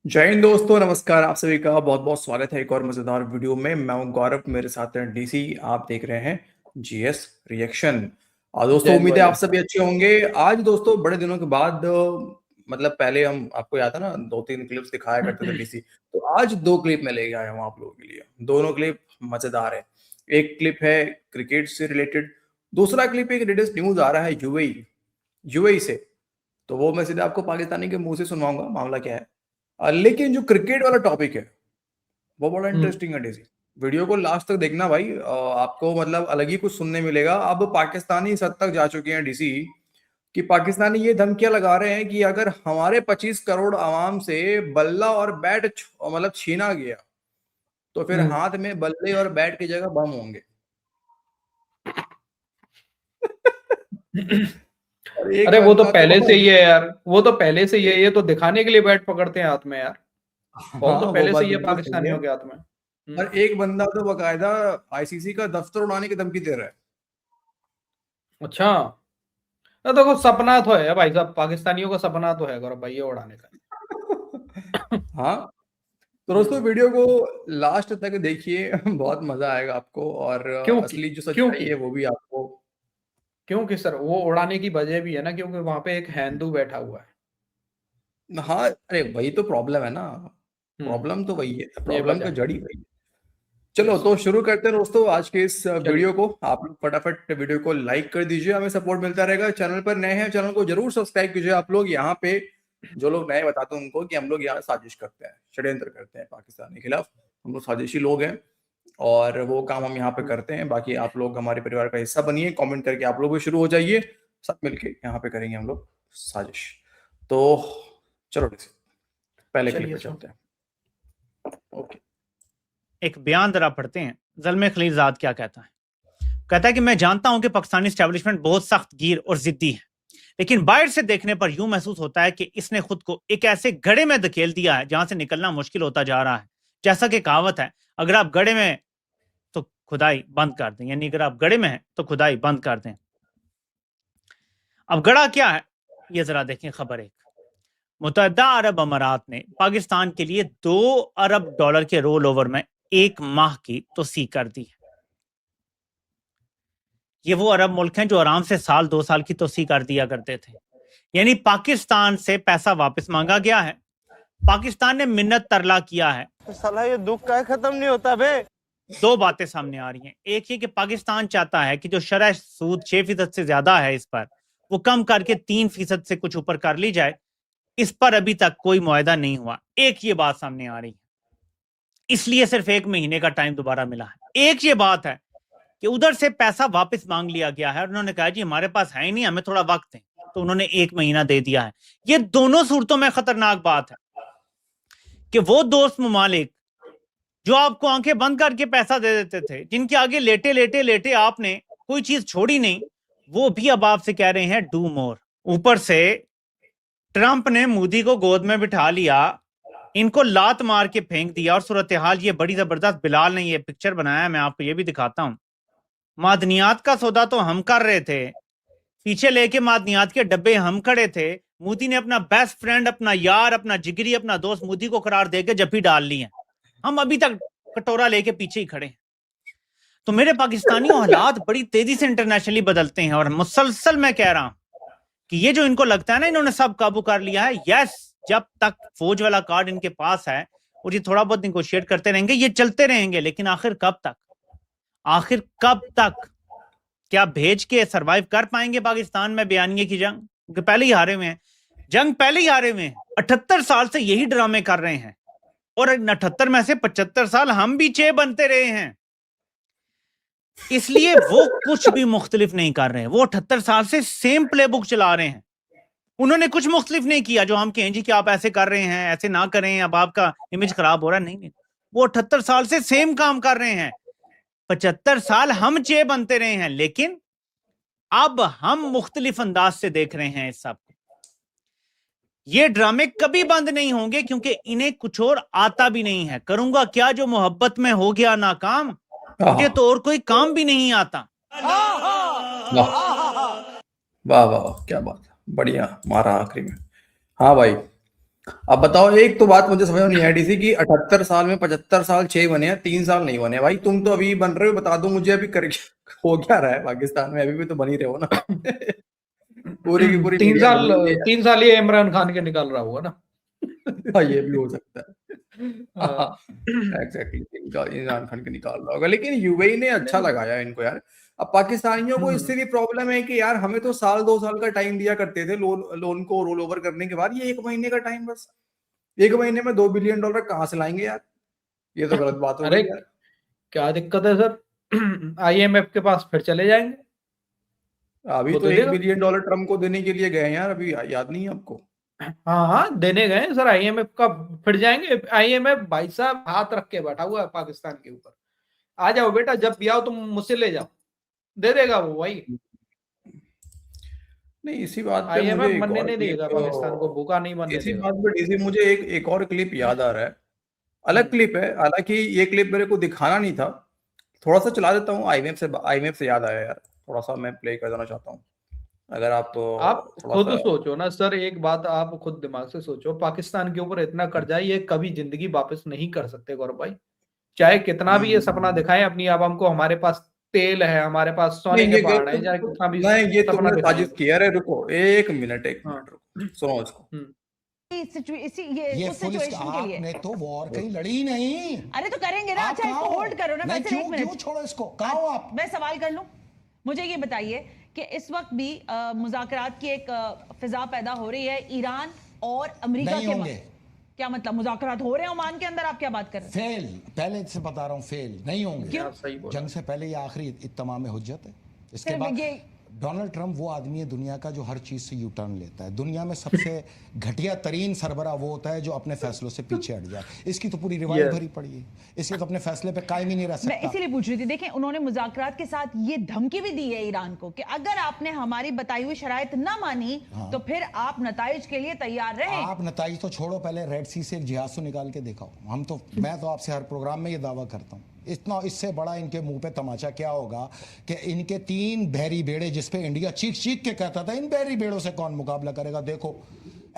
जय हिंद दोस्तों, नमस्कार। आप सभी का बहुत बहुत स्वागत है एक और मजेदार वीडियो में। मैं हूं गौरव, मेरे साथ हैं डीसी। आप देख रहे हैं जीएस रिएक्शन। और दोस्तों, जैन उम्मीद है भाई। आप सभी अच्छे होंगे। आज दोस्तों बड़े दिनों के बाद मतलब पहले हम आपको याद है ना, दो तीन क्लिप्स दिखाया करते थे डीसी। तो आज दो क्लिप मैं लेके आया हूँ आप लोगों के लिए। दोनों क्लिप मजेदार है। एक क्लिप है क्रिकेट से रिलेटेड, दूसरा क्लिप एक लेटेस्ट न्यूज आ रहा है यूएई से। तो वो मैं सीधे आपको पाकिस्तानी के मुंह से सुनवाऊंगा मामला क्या है। लेकिन जो क्रिकेट वाला टॉपिक है वो बड़ा हम्म। इंटरेस्टिंग है डीसी। वीडियो को लास्ट तक देखना भाई, आपको मतलब अलग ही कुछ सुनने मिलेगा। अब पाकिस्तानी इस हद तक जा चुके हैं डीसी कि पाकिस्तानी ये धमकियां लगा रहे हैं कि अगर हमारे 25 करोड़ आवाम से बल्ला और बैट मतलब छीना गया तो फिर हम्म। हाथ में बल्ले और बैट की जगह बम होंगे। और एक अरे वो तो बंदा पहले से तो ही है यार, वो तो पहले से ही है। ये तो दिखाने के लिए बैट पकड़ते हैं हाथ में यार। बॉल हाँ, तो वो पहले से बात ही है बिल्कुल सही है। पाकिस्तानियों के हाथ में। और एक बंदा तो बकायदा आईसीसी का दफ्तर उड़ाने की धमकी दे रहा है। अच्छा। तो देखो, सपना तो है भाई साहब, पाकिस्तानियों का सपना तो है गौरव भाई ये उड़ाने का। हाँ, तो दोस्तों हम्म। वीडियो को लास्ट तक देखिए। बहुत मजा आएगा आपको, और क्योंकि असली जो सच्चाई क्योंकि है वो भी आपको। क्योंकि सर वो उड़ाने की वजह भी है ना, क्योंकि वहां पे एक हिंदू बैठा हुआ है। हाँ, अरे वही तो प्रॉब्लम है ना। प्रॉब्लम तो वही है, ये प्रॉब्लम वजह का है। जड़ ही वही है। चलो यस। तो शुरू करते हैं दोस्तों आज के इस वीडियो चलिए। को। आप लोग फटाफट वीडियो को लाइक कर दीजिए, हमें सपोर्ट मिलता रहेगा। चैनल पर नए हैं, चैनल को जरूर सब्सक्राइब कीजिए। आप लोग यहाँ पे जो लोग नए बताते हैं उनको कि हम लोग यहाँ साजिश करते हैं, षड्यंत्र करते हैं पाकिस्तान के खिलाफ। हम लोग साजिशी लोग हैं और वो काम हम यहाँ पे करते हैं। बाकी आप लोग हमारे परिवार का हिस्सा बनिए, कमेंट करके आप लोग भी शुरू हो जाइए। सब मिलके यहाँ पे करेंगे हम लोग साजिश। तो चलो पहले क्लिप चलिए पे सर। चलते हैं। ओके। एक बयान जरा पढ़ते हैं। ज़ल्मे खलीलज़ाद क्या कहता है? कहता है कि मैं जानता हूं कि पाकिस्तानी एस्टेब्लिशमेंट बहुत सख्त गिर और जिद्दी है, लेकिन बाहर से देखने पर यूं महसूस होता है कि इसने खुद को एक ऐसे गड्ढे में धकेल दिया है जहां से निकलना मुश्किल होता जा रहा है। जैसा कि कहावत है, अगर आप गड्ढे में तो खुदाई बंद कर दें, यानी अगर आप गड्ढे में हैं तो खुदाई बंद कर दें। अब गड़ा क्या है ये जरा देखें। खबर एक, मुत्तहदा अरब अमारात ने पाकिस्तान के लिए $2 अरब के रोल ओवर में एक माह की तोसी कर दी है। ये वो अरब मुल्क हैं जो आराम से साल 2 साल की तोसी कर दिया करते थे। यानी पाकिस्तान से पैसा वापस मांगा गया है, पाकिस्तान ने मिन्नत तरला किया है। तो साला ये दुख का खत्म नहीं होता बे। दो बातें सामने आ रही हैं। एक ये कि पाकिस्तान चाहता है कि जो शरह सूद 6% से ज्यादा है इस पर वो कम करके 3% से कुछ ऊपर कर ली जाए। इस पर अभी तक कोई मुआहदा नहीं हुआ। एक ये बात सामने आ रही है, इसलिए सिर्फ 1 महीने का टाइम दोबारा मिला है। एक ये बात है कि उधर से पैसा वापस मांग लिया गया है और उन्होंने कहा जी हमारे पास है ही नहीं, हमें थोड़ा वक्त है, तो उन्होंने 1 महीना दे दिया है। ये दोनों सूरतों में खतरनाक बात है कि वो दोस्त ममालिक जो आपको आंखें बंद करके पैसा दे देते थे, जिनके आगे लेटे लेटे लेटे आपने कोई चीज छोड़ी नहीं, वो भी अब आपसे कह रहे हैं डू मोर। ऊपर से ट्रंप ने मोदी को गोद में बिठा लिया, इनको लात मार के फेंक दिया। और सूरत हाल ये बड़ी जबरदस्त। बिलाल ने ये पिक्चर बनाया, मैं आपको ये भी दिखाता हूं। मादनियात का सौदा तो हम कर रहे थे, पीछे लेके मादनियात के डब्बे हम खड़े थे। मोदी ने अपना बेस्ट फ्रेंड, अपना यार, अपना जिगरी, अपना दोस्त मोदी को करार देके जफ्फी डाल ली है। हम अभी तक कटोरा लेके पीछे ही खड़े हैं। तो मेरे पाकिस्तानियों, हालात बड़ी तेजी से इंटरनेशनली बदलते हैं और मुसलसल मैं कह रहा हूं कि ये जो इनको लगता है ना इन्होंने सब काबू कर लिया है, यस, जब तक फौज वाला कार्ड इनके पास है और ये थोड़ा बहुत निगोशिएट करते रहेंगे, ये चलते रहेंगे। लेकिन आखिर कब तक? आखिर कब तक? क्या भेज के सरवाइव कर पाएंगे पाकिस्तान में बयानिए की जंग? क्योंकि पहले ही हारे हुए हैं, जंग पहले ही हारे हुए हैं। 78 साल से यही ड्रामे कर रहे हैं और 78 में से 75 साल हम भी चे बनते रहे हैं। इसलिए वो कुछ भी मुख्तलिफ नहीं कर रहे हैं। वो 78 साल से सेम प्लेबुक चला रहे हैं। उन्होंने कुछ मुख्तलिफ नहीं किया जो हम कहें जी कि आप ऐसे कर रहे हैं, ऐसे ना करें, अब आपका इमेज खराब हो रहा है। नहीं नहीं, वो 78 साल से सेम काम कर रहे हैं। 75 साल हम चे बनते रहे हैं, लेकिन अब हम मुख्तलिफ अंदाज से देख रहे हैं इस सब। ये ड्रामे कभी बंद नहीं होंगे क्योंकि इन्हें कुछ और आता भी नहीं है। करूंगा क्या जो मोहब्बत में हो गया नाकाम, मुझे तो और कोई काम भी नहीं आता। वाह वाह वाह, क्या बात है, बढ़िया मारा आखिरी में। हाँ भाई, अब बताओ, एक तो बात मुझे समझ में नहीं आई डीसी की 78 साल में 75 साल 6 बने हैं, 3 साल नहीं बने भाई। तुम तो अभी बन रहे हो, बता दो मुझे अभी कर हो क्या रहा है पाकिस्तान में? अभी भी तो बन ही रहे हो ना। पूरी की पूरी मीडिया बन रही है। 3 साल ये इमरान खान के निकाल रहा होगा ना। हाँ, ये भी हो सकता है। हाँ। एग्जैक्टली, इमरान खान के निकाल रहा होगा। लेकिन यूएई ने अच्छा लगाया इनको यार। अब पाकिस्तानियों को इससे भी प्रॉब्लम है कि यार हमें तो साल 2 साल का टाइम दिया करते थे लोन को रोल ओवर करने के बाद, ये 1 महीने का टाइम बस। 1 महीने में $2 बिलियन कहाँ से लाएंगे यार? ये तो गलत बात हो अरे गई यार। क्या दिक्कत है सर? आईएमएफ के पास फिर चले जाएंगे, अभी वो तो दे $1 देगा। बिलियन ट्रम्प को देने के लिए गए हैं यार, अभी याद नहीं है आपको? हाँ हाँ, देने गए हैं सर। आईएमएफ का फिर जाएंगे। आईएमएफ भाई साहब हाथ रख के बैठा हुआ है पाकिस्तान के ऊपर। आ जाओ बेटा, जब भी आओ तुम मुझसे ले जाओ, दे देगा वो भाई। नहीं, इसी बात पे मुझे आईएमएफ एक मरने और नहीं क्लिप देगा पाकिस्तान को, भूखा नहीं मरने इसी देगा। बात पे डीसी मुझे एक और क्लिप याद आ रहा है। अलग क्लिप है, हालांकि ये क्लिप मेरे को दिखाना नहीं था। थोड़ा सा चला देता हूँ। आईएमएफ से याद आया यार, थोड़ा सा मैं प्ले कर देना चाहता हूँ, अगर आप आप थोड़ा खुद सा। सोचो ना सर, एक बात आप खुद दिमाग से सोचो, पाकिस्तान के ऊपर इतना कर्जा है, ये कभी जिंदगी वापस नहीं कर सकते गौरव भाई। चाहे कितना भी ये सपना दिखाएं अपनी आवाम को, हमारे पास तेल है, हमारे पास सोने नहीं, के ये पहाड़ है, चाहे कितना भी नहीं, ये सपना तुमने दिखाएं। साजिश किया। अरे रुको, एक मिनट हाँ। रुको, सुनो इसको। ये उस फुल सिचुएशन के लिए आपने तो वॉर कहीं लड़ी नहीं। अरे तो करेंगे ना। आप अच्छा इसको कहाँ हो? होल्ड करो ना नहीं, वैसे। एक क्यों मिनट छोड़ो इसको, कहाँ हो आप? मैं सवाल कर लूं। मुझे ये बताइए कि इस वक्त भी मुज़ाकरात की एक फिजा पैदा हो रही है ईरान और अमेरिका नहीं के होंगे। क्या मतलब मुज़ाकरात हो रहे हैं ओमान के अंदर? आप क्या बात कर रहे हैं? फेल, पहले से बता रहा हूँ, फेल नहीं होंगे। क्यों? सही बोला। जंग से पहले ये आखिरी इत्तमाम हुज्जत है। इसके फिर बाद ये- डोनाल्ड ट्रंप वो आदमी है दुनिया का जो हर चीज से यू टर्न लेता है। दुनिया में सबसे घटिया तरीन सरबरा वो होता है जो अपने फैसलों से पीछे हट जाए। इसकी तो पूरी रिवायत Yes. भरी पड़ी है, इसके तो अपने फैसले पे कायम ही नहीं रह मैं सकता। इसीलिए पूछ रही थी। देखें, उन्होंने मुज़ाकरात के साथ ये धमकी भी दी है ईरान को कि अगर आपने हमारी बताई हुई शराइत ना मानी तो फिर आप नताइज के लिए तैयार रहें। आप नताइज तो छोड़ो, पहले रेड सी से एक जिहाज तो निकाल के दिखाओ। मैं तो आपसे हर प्रोग्राम में ये दावा करता हूँ, इतना इससे बड़ा इनके मुंह पे तमाचा क्या होगा कि इनके 3 बहरी बेड़े जिस पे इंडिया चीख चीख के कहता था इन बहरी बेड़ों से कौन मुकाबला करेगा। देखो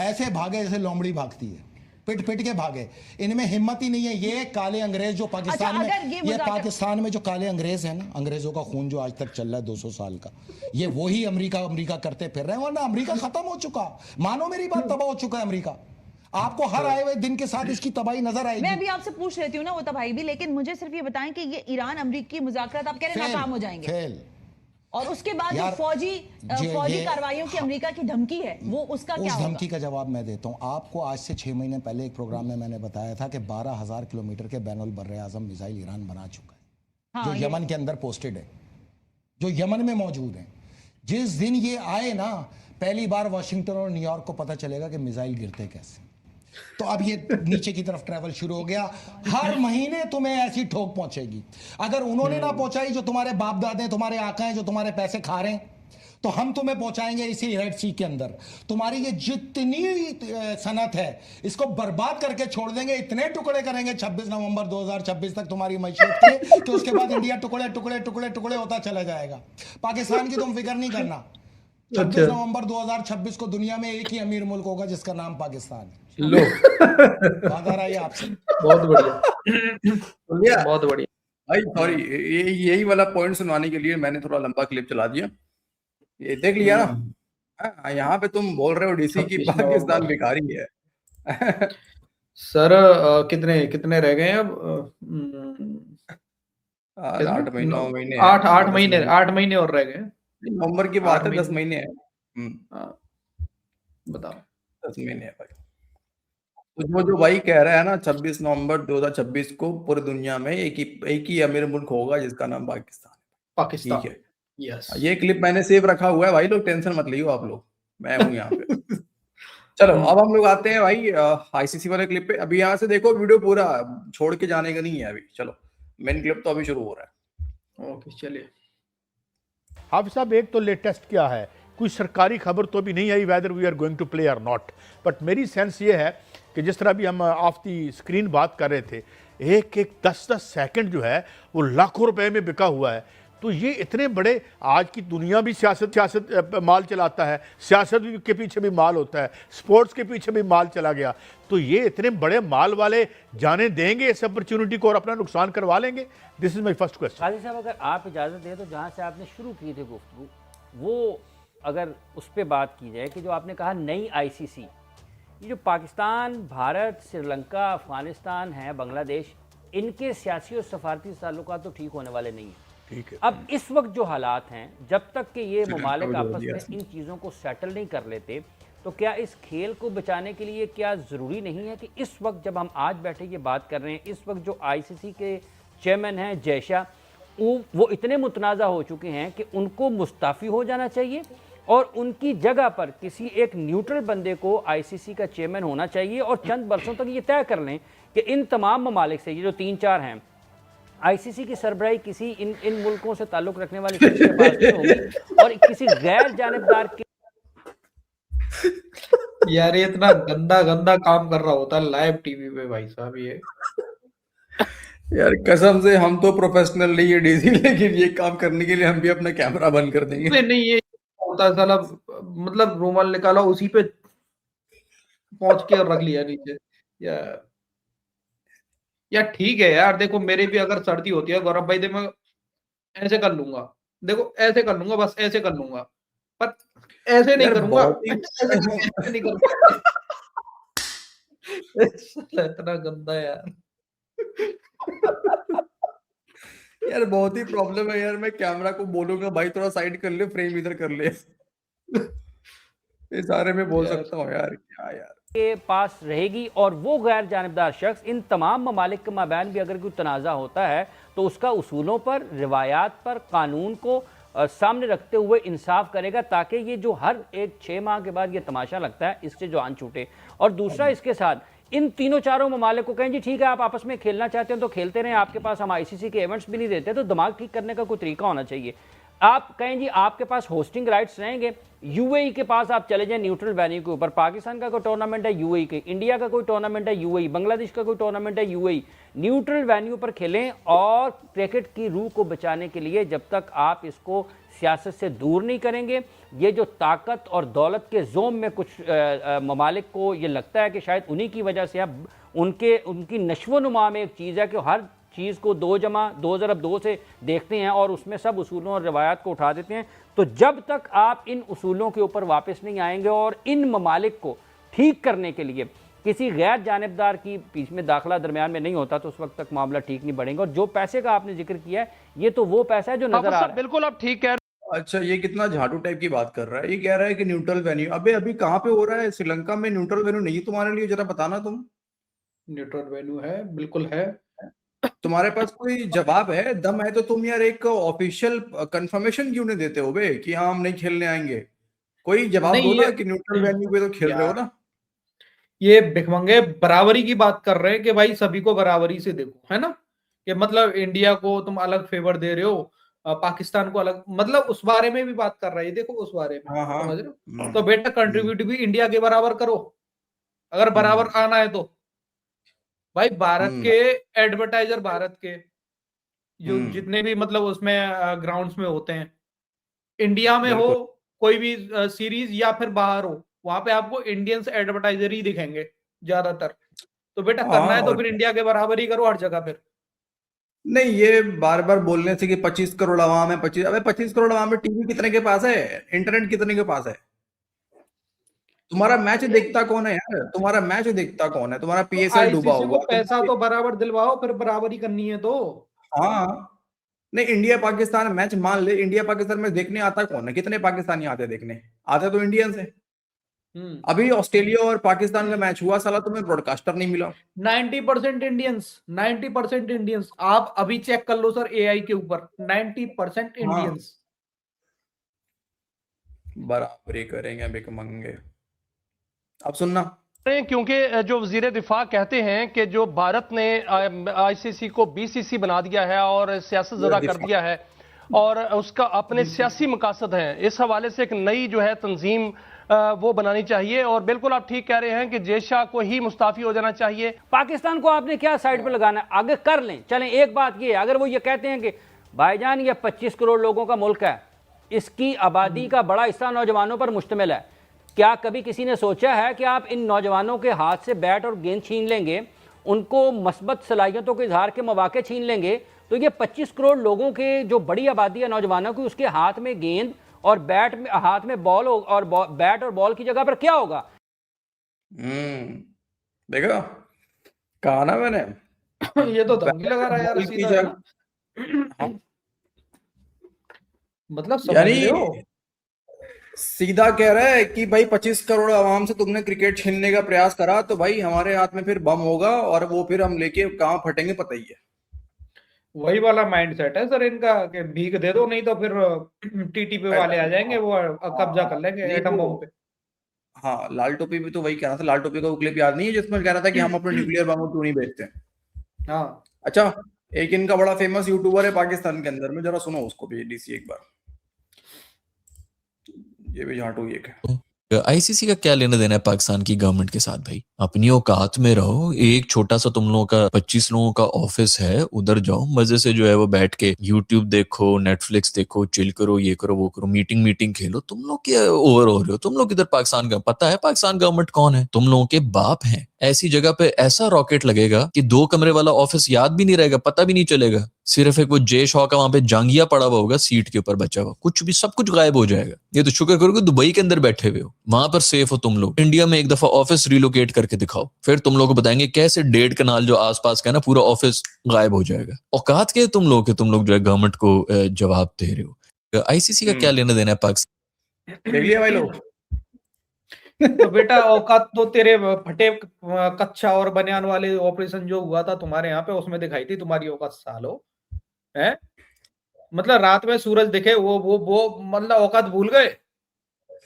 ऐसे भागे जैसे लोमड़ी भागती है, पिट पिट के भागे। इनमें हिम्मत ही नहीं है। ये काले अंग्रेज जो पाकिस्तान अच्छा, में, अगर ये पाकिस्तान में जो काले अंग्रेज है ना, अंग्रेजों का खून जो आज तक चल रहा है 200 साल का, ये वही अमेरिका करते फिर रहे हैं। वरना अमेरिका खत्म हो चुका, मानो मेरी बात, तबाह हो चुका है अमेरिका। आपको हर आए हुए दिन के साथ इसकी तबाही नजर मैं आएगी। अभी आपसे पूछ लेती हूँ ना वो तबाही भी, लेकिन मुझे सिर्फ ये बताएं कि ये ईरान अमेरिकी मुज़ाकरात आप कह रहे हैं नाकाम हो जाएंगे, फेल। और उसके बाद जो यार, फौजी ये- कार्रवाइयों की अमेरिका की धमकी है वो उसका क्या उस होगा? धमकी का जवाब मैं देता हूं आपको। आज से 6 महीने पहले एक प्रोग्राम में मैंने बताया था कि 12,000 किलोमीटर के बैनुल बर्रे आजम मिसाइल ईरान बना चुका है, हाँ, जो यमन के अंदर पोस्टेड है, जो यमन में मौजूद है। जिस दिन ये आए ना, पहली बार वाशिंगटन और न्यूयॉर्क को पता चलेगा कि मिसाइल गिरते कैसे। तो अब ये नीचे की तरफ ट्रैवल शुरू हो गया। हर महीने तुम्हें ऐसी ठोक पहुंचेगी। अगर उन्होंने ना पहुंचाई, जो तुम्हारे बाप दादे, तुम्हारे आका हैं, जो तुम्हारे पैसे खा रहे हैं, तो हम तुम्हें पहुंचाएंगे इसी रेड सी के अंदर। तुम्हारी ये जितनी सनत है इसको बर्बाद करके छोड़ देंगे। इतने टुकड़े करेंगे 26 नवंबर 2026 तक तुम्हारी मैशत के कि उसके बाद इंडिया टुकड़े टुकड़े टुकड़े टुकड़े होता चला जाएगा। पाकिस्तान की तुम फिक्र नहीं करना। 26 नवंबर 2026 को दुनिया में एक ही अमीर मुल्क होगा जिसका नाम पाकिस्तान है। लो। बात आ रही है आपसे। बहुत बढ़िया, बहुत बढ़िया भाई सॉरी, यही वाला पॉइंट सुनवाने के लिए मैंने थोड़ा लंबा क्लिप चला दिया। ये देख लिया ना, यहाँ पे तुम बोल रहे हो डीसी की पाकिस्तान भिखारी है। सर। कितने रह गए हैं अब? 8 महीने 9 महीने 8 महीने और रह गए। नवंबर की बात है, 10 महीने है। बताओ, 10 महीने है भाई। तो जो भाई कह रहा है ना 26 नवंबर 2026 को पूरी दुनिया में एक ही अमीर मुल्क होगा जिसका नाम पाकिस्तान। ठीक है, यस। ये क्लिप मैंने सेव रखा हुआ है भाई, लोग टेंशन मत लियो आप लोग, मैं हूँ यहाँ पे। चलो अब हम लोग आते हैं भाई आईसीसी वाले क्लिप पे। अभी यहाँ से देखो, वीडियो पूरा छोड़ के जाने का नहीं है अभी। चलो मेन क्लिप तो अभी शुरू हो रहा है। ओके चलिए। हाफिज साहब, एक तो लेटेस्ट क्या है, कोई सरकारी खबर तो भी नहीं आई whether we are going to play और नॉट, बट मेरी सेंस ये है कि जिस तरह भी हम ऑफ दी स्क्रीन बात कर रहे थे, एक 10-10 सेकंड जो है वो लाखों रुपए में बिका हुआ है। तो ये इतने बड़े, आज की दुनिया भी सियासत माल चलाता है, सियासत भी के पीछे भी माल होता है, स्पोर्ट्स के पीछे भी माल चला गया, तो ये इतने बड़े माल वाले जाने देंगे इस अपॉर्चुनिटी को और अपना नुकसान करवा लेंगे? This is my first question. काजी साहब, अगर आप इजाज़त दें तो जहाँ से आपने शुरू की थी गुफ्तगू, वो अगर उस पर बात की जाए कि जो आपने कहा नई आईसीसी, ये जो पाकिस्तान, भारत, श्रीलंका, अफगानिस्तान है, बांग्लादेश, इनके सियासी और सफारती ताल्लुकात तो ठीक होने वाले नहीं हैं। ठीक है। अब इस वक्त जो हालात हैं, जब तक कि ये ममालिक आपस में इन चीज़ों को सेटल नहीं कर लेते, तो क्या इस खेल को बचाने के लिए क्या ज़रूरी नहीं है कि इस वक्त जब हम आज बैठे ये बात कर रहे हैं, इस वक्त जो आईसीसी के चेयरमैन हैं जयशा, वो इतने मुतनाज़ा हो चुके हैं कि उनको मुस्ताफ़ी हो जाना चाहिए और उनकी जगह पर किसी एक न्यूट्रल बंदे को आईसीसी का चेयरमैन होना चाहिए और चंद बरसों तक ये तय कर लें कि इन तमाम ममालिक से, ये जो 3-4 हैं, आईसीसी की सरबराही किसी इन मुल्कों से ताल्लुक रखने वाले शख्स के पास नहीं होगी और किसी गैर जानिबदार के। यार ये इतना गंदा गंदा काम कर रहा होता है लाइव टीवी पे भाई साहब ये। यार कसम से हम तो प्रोफेशनल नहीं है डीसी, लेकिन ये काम करने के लिए हम भी अपना कैमरा बंद कर देंगे। नहीं ये होता है साला, मतलब रूमाल निकाला उसी पे पहुंच के और रख लिया नीचे। यार ठीक है यार, देखो मेरे भी अगर सर्दी होती है गौरव भाई, देखो मैं ऐसे कर लूंगा, देखो ऐसे कर लूंगा, बस ऐसे कर लूंगा, पर ऐसे नहीं करूंगा, ऐसे नहीं करूंगा। इतना गंदा यार। यार बहुत ही प्रॉब्लम है यार, मैं कैमरा को बोलूंगा भाई थोड़ा साइड कर ले, फ्रेम इधर कर ले, इस बारे में बोल सकता हूँ यार, क्या यार के पास रहेगी और वो गैर जानिबदार शख्स इन तमाम ममालिक के माबैन भी अगर कोई तनाज़ा होता है तो उसका उसूलों पर, रिवायात पर, कानून को सामने रखते हुए इंसाफ करेगा, ताकि ये जो हर एक 6 माह के बाद ये तमाशा लगता है इससे जो आन छूटे। और दूसरा इसके साथ इन तीनों चारों ममालिक को कहें जी ठीक है आप आपस में खेलना चाहते हैं तो खेलते रहें, आपके पास हम आईसीसी के इवेंट्स भी नहीं देते, तो दिमाग ठीक करने का कोई तरीका होना चाहिए। आप कहें जी आपके पास होस्टिंग राइट्स रहेंगे, यूएई के पास आप चले जाएं न्यूट्रल वेन्यू के ऊपर, पाकिस्तान का कोई टूर्नामेंट है यूएई के, इंडिया का कोई टूर्नामेंट है यूएई, बांग्लादेश का कोई टूर्नामेंट है यूएई, न्यूट्रल वेन्यू पर खेलें। और क्रिकेट की रूह को बचाने के लिए जब तक आप इसको सियासत से दूर नहीं करेंगे, ये जो ताकत और दौलत के जोम में कुछ ममालिक को ये लगता है कि शायद उन्हीं की वजह से अब उनकी नश्व नुमा में एक चीज़ है कि हर चीज़ को 2+2 से देखते हैं और उसमें सब उसूलों और रवायात को उठा देते हैं, तो जब तक आप इन उसूलों के ऊपर वापस नहीं आएंगे और इन ममालिक को ठीक करने के लिए किसी गैर जानिबदार की बीच में दाखिला दरमियान में नहीं होता, तो उस वक्त तक मामला ठीक नहीं बढ़ेगा। और जो पैसे का आपने जिक्र किया है, ये तो वो पैसा है जो नजर आ रहा है। बिल्कुल आप ठीक कह। अच्छा ये कितना झाड़ू टाइप की बात कर रहा है, ये कह रहा है कि न्यूट्रल वेन्यू, अबे अभी कहाँ पे हो रहा है? श्रीलंका में न्यूट्रल वेन्यू नहीं तुम्हारे लिए, जरा बताना तुम। न्यूट्रल वेन्यू है, बिल्कुल है। तुम्हारे पास कोई जवाब है, दम है तो तुम यार एक ऑफिशियल कंफर्मेशन क्यों नहीं देते हो बे कि हाँ हम नहीं खेलने आएंगे? कोई जवाब दो ना कि न्यूट्रल वेन्यू पे तो खेल रहे हो ना। ये भिखमंगे बराबरी की बात कर रहे हैं कि भाई सभी को बराबरी से देखो, है ना, कि मतलब इंडिया को तुम अलग फेवर दे रहे हो, पाकिस्तान को अलग, मतलब उस बारे में भी बात कर रहे हैं। देखो उस बारे में समझ रहे हो, तो बेटा कंट्रीब्यूट भी इंडिया के बराबर करो अगर बराबर आना है तो। भाई भारत के एडवर्टाइजर, भारत के जो जितने भी मतलब उसमें ग्राउंड्स में होते हैं, इंडिया में हो कोई भी सीरीज या फिर बाहर हो, वहां पे आपको इंडियंस एडवर्टाइजर ही दिखेंगे ज्यादातर। तो बेटा करना है तो फिर इंडिया के बराबर ही करो हर जगह। फिर नहीं, ये बार बार बोलने से कि 25 करोड़ आवाम है, 25 करोड़ आवाम में टीवी कितने के पास है, इंटरनेट कितने के पास है? तुम्हारा मैच देखता कौन है यार? तुम्हारा मैच देखता कौन है? तुम्हारा पीएसएल डूबा आईसीसी हुआ, को पैसा तो बराबर दिलवाओ, फिर बराबरी करनी है तो। हाँ नहीं, इंडिया पाकिस्तान मैच मान ले, इंडिया पाकिस्तान मैच देखने आता कौन है? कितने पाकिस्तानी आते देखने? आते तो इंडियंस है। अभी ऑस्ट्रेलिया और पाकिस्तान का मैच हुआ, साला तुम्हें ब्रॉडकास्टर नहीं मिला। 90% इंडियंस, 90% इंडियंस। आप अभी चेक कर लो सर एआई के ऊपर, 90% इंडियंस। बराबरी करेंगे भिखमंगे। अब सुनना, क्योंकि जो वजीर दिफा कहते हैं कि जो भारत ने आईसीसी को बीसीसी बना दिया है और सियासत ज़रा कर दिया है और उसका अपने सियासी मकासद हैं, इस हवाले से एक नई जो है तंजीम वो बनानी चाहिए। और बिल्कुल आप ठीक कह रहे हैं कि जयशाह को ही मुस्ताफी हो जाना चाहिए। पाकिस्तान को आपने क्या साइड पर लगाना है, आगे कर लें, चलें। एक बात ये, अगर वो ये कहते हैं कि भाईजान ये 25 करोड़ लोगों का मुल्क है, इसकी आबादी का बड़ा हिस्सा नौजवानों पर मुश्तमिल है। क्या कभी किसी ने सोचा है कि आप इन नौजवानों के हाथ से बैट और गेंद छीन लेंगे, उनको मस्बत सलाहियतों के इजहार के मौके छीन लेंगे, तो ये 25 करोड़ लोगों के जो बड़ी आबादी है नौजवानों की, उसके हाथ में गेंद और बैट में, हाथ में बॉल और बैट और बॉल की जगह पर क्या होगा? देखा, कहा ना मैंने। ये तो धमकी लगा रहा है यार, बॉल की सीधा है ना? हाँ, मतलब समझ यानी रहे हो? सीधा कह रहा है कि भाई 25 करोड़ आवाम से तुमने क्रिकेट छीनने का प्रयास करा तो भाई हमारे हाथ में फिर बम होगा और वो फिर हम लेके कहाँ फटेंगे पता ही है। वही वाला माइंड सेट है सर इनका कि भीख दे दो, नहीं तो फिर टीटीपी वाले आ जाएंगे, वो कब्जा कर लेंगे नहीं एटम तो बम पे। हाँ, लाल टोपी भी तो वही कह रहा था। लाल टोपी का वो क्लिप याद नहीं है जिसमें कह रहा था कि हम अपने न्यूक्लियर बम क्यों नहीं बेचते? हाँ, अच्छा, एक इनका बड़ा फेमस यूट्यूबर है पाकिस्तान के अंदर में, जरा सुनो उसको भी डीसी एक बार। ये भी झाटू एक है। आईसीसी का क्या लेना देना है पाकिस्तान की गवर्नमेंट के साथ भाई? अपनी औकात में रहो। एक छोटा सा तुम लोगों का 25 लोगों का ऑफिस है, उधर जाओ मजे से जो है वो बैठ के यूट्यूब देखो, नेटफ्लिक्स देखो, चिल करो, ये करो वो करो, मीटिंग खेलो। तुम लोग क्या ओवर हो रहे हो? तुम लोग इधर पाकिस्तान का पता है पाकिस्तान गवर्नमेंट कौन है? तुम लोगों के बाप हैं। ऐसी जगह पे ऐसा रॉकेट लगेगा कि 2 कमरे वाला ऑफिस याद भी नहीं रहेगा, पता भी नहीं चलेगा। सिर्फ एक वो जे शॉ का वहां पे जांगिया पड़ा हुआ होगा सीट के ऊपर बचा हुआ, कुछ भी सब कुछ गायब हो जाएगा। ये तो शुक्र करो कि दुबई के अंदर बैठे हुए हो, वहां पर सेफ हो तुम लोग। इंडिया में एक दफा ऑफिस रिलोकेट करके दिखाओ, फिर तुम लोग को बताएंगे कैसे 1.5 कनाल जो आसपास का है ना पूरा ऑफिस गायब हो जाएगा। औकात के तुम लोग के तुम लोग जो है गवर्नमेंट को जवाब दे रहे हो। आईसीसी का क्या लेना देना है पाकिस्तान? देख लिया भाई लोग। तो बेटा औकात तो तेरे फटे कच्चा और बनियान वाले ऑपरेशन जो हुआ था तुम्हारे यहाँ पे, उसमें दिखाई थी तुम्हारी औकात सालो है। मतलब रात में सूरज दिखे वो मतलब औकात भूल गए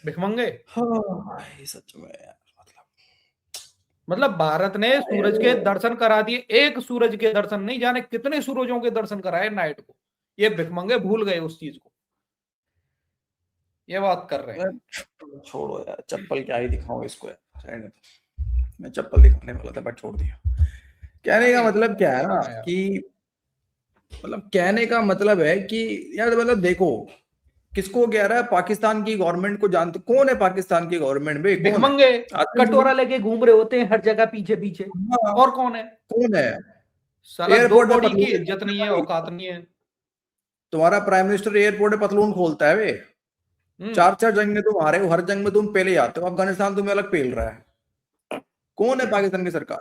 भिखमंगे। हाँ, सच में यार, मतलब भारत ने सूरज के दर्शन करा दिए, एक सूरज के दर्शन नहीं, जाने कितने सूरजों के दर्शन कराए नाइट को। ये भिखमंगे भूल गए उस चीज को, ये बात कर रहे हैं। छोड़ो यार, चप्पल क्या ही दिखाऊं इसको यार। मैं चप्पल दिखाने वाला था बट छोड़ दिया। कहने का मतलब क्या है ना कि मतलब कहने का मतलब है कि यार मतलब देखो किसको कह रहा है, पाकिस्तान की गवर्नमेंट को जानते कौन है? पाकिस्तान की गवर्नमेंट में भिखमंगे कटोरा लेके घूम रहे होते हैं हर जगह पीछे पीछे। और कौन है? कौन है? साला दो बॉडी की इज्जत नहीं है, औकात नहीं है। तुम्हारा प्राइम मिनिस्टर एयरपोर्ट पे पतलून खोलता है वे। 4 जंग में तुम हारे हो, हर जंग में तुम पहले आते हो। अफगानिस्तान तुम्हें अलग पेल रहा है। कौन है पाकिस्तान की सरकार?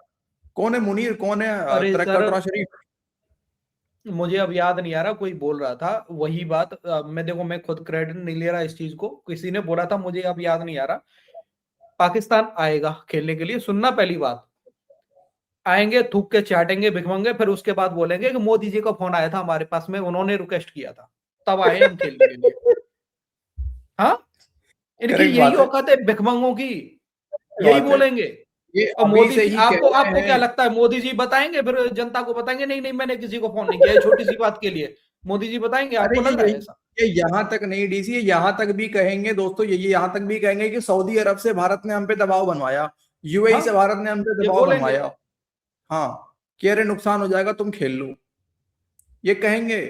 कौन है मुनीर? कौन है कटरा शरीफ? मुझे अब याद नहीं आ रहा, कोई बोल रहा था वही बात। मैं देखो मैं खुद क्रेडिट नहीं ले रहा इस चीज को, किसी ने बोला था, मुझे अब याद नहीं आ रहा। पाकिस्तान आएगा खेलने के लिए, सुनना पहली बात, आएंगे थूक के चाटेंगे भिखमंगे, फिर उसके बाद बोलेंगे कि मोदी जी का फोन आया था हमारे पास में, उन्होंने रिक्वेस्ट किया था, तब आए हम खेलने के लिए। हाँ, इनकी यही औकात है भिखमंगों की, यही बोलेंगे। और मोदी जी, आपको क्या लगता है मोदी जी बताएंगे फिर जनता को? बताएंगे नहीं नहीं मैंने किसी को फोन नहीं किया, छोटी सी बात के लिए मोदी जी बताएंगे? आपको लग रहा है ऐसा? ये यहाँ तक नहीं डीसी, यहाँ तक भी कहेंगे दोस्तों, ये यहाँ तक भी कहेंगे कि सऊदी अरब से भारत ने हम पे दबाव बनवाया, यूएई से भारत ने हम पे दबाव बनवाया, हाँ कि अरे नुकसान हो जाएगा तुम खेल लो, ये कहेंगे।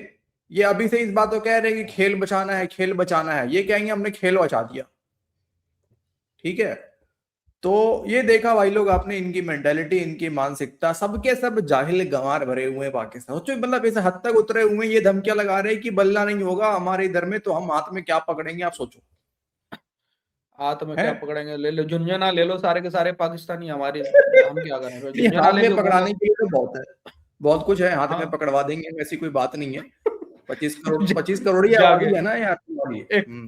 ये अभी से इस बात को कह रहे हैं कि खेल बचाना है, खेल बचाना है, ये कहेंगे हमने खेल बचा दिया। ठीक है, तो ये देखा भाई लोग आपने, इनकी मेंटालिटी, इनकी मानसिकता, सबके सब जाहिल गंवार भरे हुए हैं पाकिस्तान। सोचो मतलब इस हद तक उतरे हुए, ये धमकियां लगा रहे हैं कि बल्ला नहीं होगा हमारे इधर में तो हम हाथ में क्या पकड़ेंगे। आप सोचो हाथ में क्या पकड़ेंगे, ले लो झुंझुना ले लो सारे के सारे पाकिस्तानी हमारे, हम क्या करेंगे? झुंझुना हाथ में पकड़ाने के लिए तो बहुत है, बहुत कुछ है, हाथ में पकड़वा देंगे, ऐसी कोई बात नहीं है। 25 करोड़ ही है ना यार।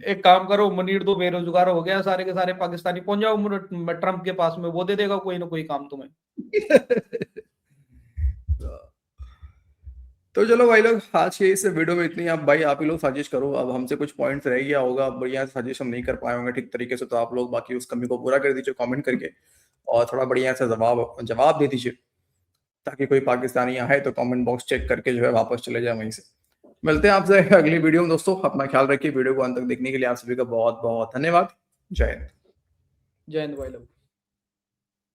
एक काम करो, मुनीर तो बेरोजगार हो गया, सारे के सारे पाकिस्तानी पहुंच जाओ ट्रंप के पास में, वो दे देगा कोई ना कोई काम तुम्हें। तो चलो भाई लोग, आज के इस वीडियो में इतनी। आप भाई आप ही लोग सजेस्ट करो, अब हमसे कुछ पॉइंट्स रह गया होगा, बढ़िया सजेस्ट हम नहीं कर पाए होंगे ठीक तरीके से, तो आप लोग बाकी उस कमी को पूरा कर दीजिए कमेंट करके, और थोड़ा बढ़िया से जवाब दे दीजिए, ताकि कोई पाकिस्तानी आए तो कमेंट बॉक्स चेक करके जो है वापस चले जाए वहीं से। मिलते हैं आपसे अगली वीडियो में दोस्तों, अपना ख्याल रखिए। वीडियो को अंत तक देखने के लिए आप सभी का बहुत बहुत धन्यवाद। जय हिंद। जय हिंद भाई लोग।